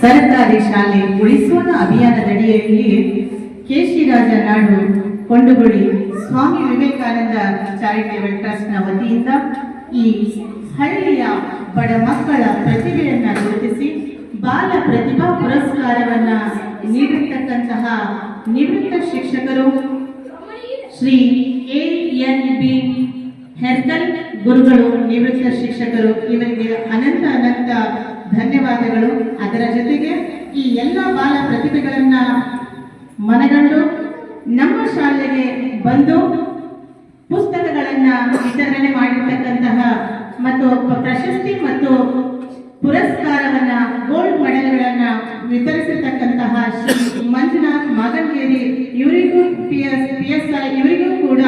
ಸರ್ಕಾರಿ ಶಾಲೆ ಉಳಿಸೋಣ ಅಭಿಯಾನದಡಿಯಲ್ಲಿ ಕೇಶಿರಾಜ ನಾಡು ಕೊಂಡುಗುಳಿ ಸ್ವಾಮಿ ವಿವೇಕಾನಂದ ಚಾರಿಟೇಬಲ್ ಟ್ರಸ್ಟ್ನ ವತಿಯಿಂದ ಈ ಹಳ್ಳಿಯ ಬಡ ಮಕ್ಕಳ ಪ್ರತಿಭೆಯನ್ನು ಗುರುತಿಸಿ ಬಾಲ ಪ್ರತಿಭಾ ಪುರಸ್ಕಾರವನ್ನ ನೀಡಿರ್ತಕ್ಕಂತಹ ನಿವೃತ್ತ ಶಿಕ್ಷಕರು ಶ್ರೀ ಎನ್.ಬಿ. ಹೆರ್ಕಲ್ ಗುರುಗಳು, ನಿವೃತ್ತ ಶಿಕ್ಷಕರು, ಇವರಿಗೆ ಅನಂತ ಅನಂತ ಧನ್ಯವಾದಗಳು. ಅದರ ಜೊತೆಗೆ ಈ ಎಲ್ಲ ಬಾಲ ಪ್ರತಿಭೆಗಳನ್ನ ಮನಗಂಡು ನಮ್ಮ ಶಾಲೆಗೆ ಬಂದು ಪುಸ್ತಕಗಳನ್ನ ವಿತರಣೆ ಮಾಡಿರ್ತಕ್ಕಂತಹ ಮತ್ತು ಪ್ರಶಸ್ತಿ ಮತ್ತು ಪುರಸ್ಕಾರವನ್ನ ಗೋಲ್ಡ್ ಮೆಡಲ್ಗಳನ್ನ ವಿತರಿಸಿರ್ತಕ್ಕಂತಹ ಶ್ರೀ ಮಂಜುನಾಥ್ ಮಾಗಂಗೇರಿ ಇವರಿಗೂ PSI ಇವರಿಗೂ ಕೂಡ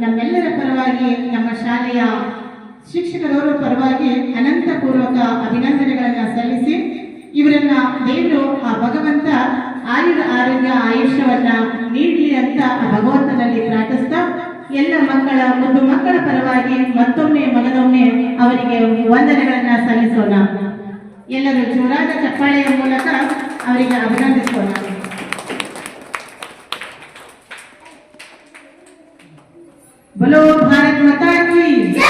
ನಮ್ಮೆಲ್ಲರ ಪರವಾಗಿ, ನಮ್ಮ ಶಾಲೆಯ ಶಿಕ್ಷಕರವರ ಪರವಾಗಿ ಅನಂತಪೂರ್ವಕ ಅಭಿನಂದನೆಗಳನ್ನ ಸಲ್ಲಿಸಿ ಇವರನ್ನ ದೇವರು ಆ ಭಗವಂತ ಆರೋಗ್ಯ ಆಯುಷ್ಯವನ್ನ ನೀಡಲಿ ಅಂತ ಭಗವಂತನಲ್ಲಿ ಪ್ರಾರ್ಥಿಸ್ತಾ ಎಲ್ಲ ಮುದ್ದು ಮಕ್ಕಳ ಪರವಾಗಿ ಮತ್ತೊಮ್ಮೆ ಮಗದೊಮ್ಮೆ ಅವರಿಗೆ ವಂದನೆಗಳನ್ನ ಸಲ್ಲಿಸೋಣ. ಎಲ್ಲರೂ ಜೋರಾದ ಚಪ್ಪಾಳೆಯ ಮೂಲಕ ಅವರಿಗೆ ಅಭಿನಂದಿಸೋಣ. बोलो भारत माता की जय,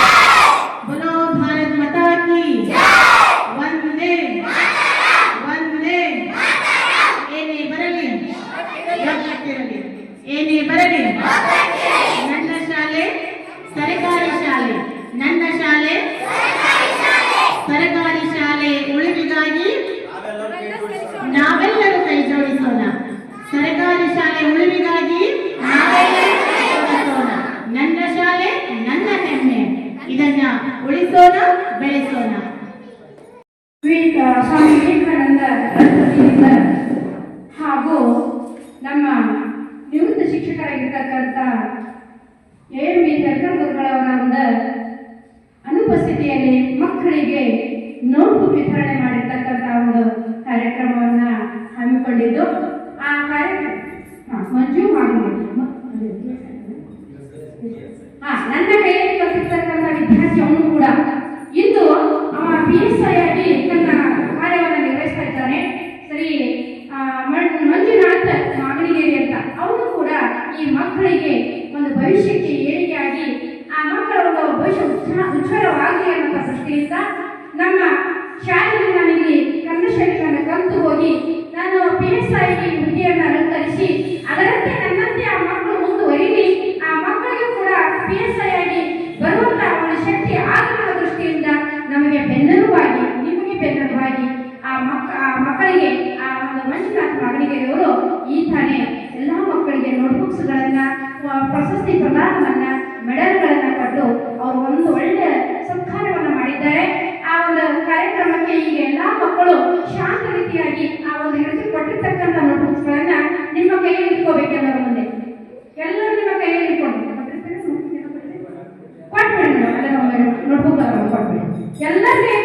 बोलो भारत माता की जय, वंदे वंदे ಏನೇ ಬರಲಿ ಏನೇ ಬರಲಿ ನನ್ನ ಶಾಲೆ ಸರ್ಕಾರಿ ಶಾಲೆ, ನನ್ನ ಶಾಲೆ ಸರ್ಕಾರಿ ಶಾಲೆ ಉಳಿವಿಗಾಗಿ ನಾವೆಲ್ಲರೂ ಕೈ ಜೋಡಿಸೋಣ. ಸರ್ಕಾರಿ ಶಾಲೆ ಉಳಿವಿಗಾಗಿ ನಾವೆಲ್ಲರೂ ಕೈ ಜೋಡಿಸೋಣ. ನನ್ನ ಶಾಲೆ ನನ್ನ ಹೆಮ್ಮೆ, ಇದನ್ನ ಉಳಿಸೋಣ, ಬೆಳೆಸೋಣ. ಸ್ವಾಮಿ ವಿವೇಕಾನಂದ ವತಿಯಿಂದ ಹಾಗೂ ನಮ್ಮ ನಿವೃತ್ತ ಶಿಕ್ಷಕರಾಗಿರ್ತಕ್ಕಂಥ ಎ.ಎಂ.ಬಿ. ಹೆರ್ಕಲ್ ಗುರುಗಳವರ ಒಂದು ಅನುಪಸ್ಥಿತಿಯಲ್ಲಿ ಮಕ್ಕಳಿಗೆ ನೋಟ್ಬುಕ್ ವಿತರಣೆ ಮಾಡಿರ್ತಕ್ಕಂಥ ಒಂದು ಕಾರ್ಯಕ್ರಮವನ್ನ ಹಮ್ಮಿಕೊಂಡಿದ್ದು, ಆ ಕಾರ್ಯಕ್ರಮ ಮಂಜು ಮಾಡಿ ನನ್ನ ಕೈಯಲ್ಲಿ ಕಲಿತಿರ್ತಕ್ಕಂಥ ವಿದ್ಯಾರ್ಥಿ ಅವನು ಕೂಡ ಇಂದು ಅವ PSI ಆಗಿ ತನ್ನ ಕಾರ್ಯವನ್ನು ನಿರ್ವಹಿಸ್ತಾ ಇದ್ದಾನೆ. ಸರಿ, ಮಂಜುನಾಥ್ ಮಾಗಣಿಗೇರಿ ಅಂತ ಅವನು ಕೂಡ ಈ ಮಕ್ಕಳಿಗೆ ಒಂದು ಭವಿಷ್ಯಕ್ಕೆ ಏಳಿಗೆಯಾಗಿ ಆ ಮಕ್ಕಳ ಒಂದು ಭವಿಷ್ಯ ಉಜ್ವಲವಾಗಲಿ ಅನ್ನೋ ದೃಷ್ಟಿಯಿಂದ ನಮ್ಮ ಶಾಲೆಯಲ್ಲಿ ನಾನಿಲ್ಲಿ ಕನ್ನಡ ಶಾಲೆಗಳನ್ನು ಕಲಿತು ಹೋಗಿ ನಾನು PSI ಹುದ್ದೆಯನ್ನು ಅಲಂಕರಿಸಿ ಅದರಂತೆ ನನ್ನಂತೆ ಆ ಮಕ್ಕಳು ಮುಂದುವರಿಲಿ, ಆ ಮಕ್ಕಳಿಗೂ ಕೂಡ PSI ಆಗಿ ಬರುವಂತ ಅವನ ಶಕ್ತಿ ಆಗದ ದೃಷ್ಟಿಯಿಂದ ನಮಗೆ ಬೆನ್ನೆಲುಬಾಗಿ, ನಿಮಗೆ ಬೆನ್ನೆಲುಬಾಗಿ ಆ ಮಕ್ಕಳಿಗೆ ಆ ಒಂದು ಮಂಜುನಾಥ್ ಮಾಗಣಿಗೇರಿಯವರು ಈ ತಾನೇ ಎಲ್ಲ ಮಕ್ಕಳಿಗೆ ನೋಟ್ಬುಕ್ಸ್ಗಳನ್ನ, ಪ್ರಶಸ್ತಿ ಪ್ರದಾನವನ್ನ, ಮೆಡಲ್ಗಳನ್ನ ಕೊಟ್ಟು ಅವರು ಒಂದು ಒಳ್ಳೆಯ ಸತ್ಕಾರ್ಯವನ್ನು ಮಾಡಿದ್ದಾರೆ. ಆ ಒಂದು ಕಾರ್ಯಕ್ರಮಕ್ಕೆ ಈಗ ಎಲ್ಲ ಮಕ್ಕಳು ಶಾಂತ ರೀತಿಯಾಗಿ ಆ ಒಂದು ಹಿಡಿದು ಕೊಟ್ಟಿರ್ತಕ್ಕಂಥ ನೋಟ್ಬುಕ್ಸ್ಗಳನ್ನ ನಿಮ್ಮ ಕೈಯಲ್ಲಿ ಇಟ್ಕೋಬೇಕೆಲ್ಲರ ಮುಂದೆ, ಎಲ್ಲರೂ ನಿಮ್ಮ ಕೈಯಲ್ಲಿ ಇಟ್ಕೊಂಡು ಕೊಟ್ಬಿಡಿ. ನೋಟ್ಬುಕ್ ಕೊಟ್ಬಿಡಿ, ಎಲ್ಲರಿಗೆ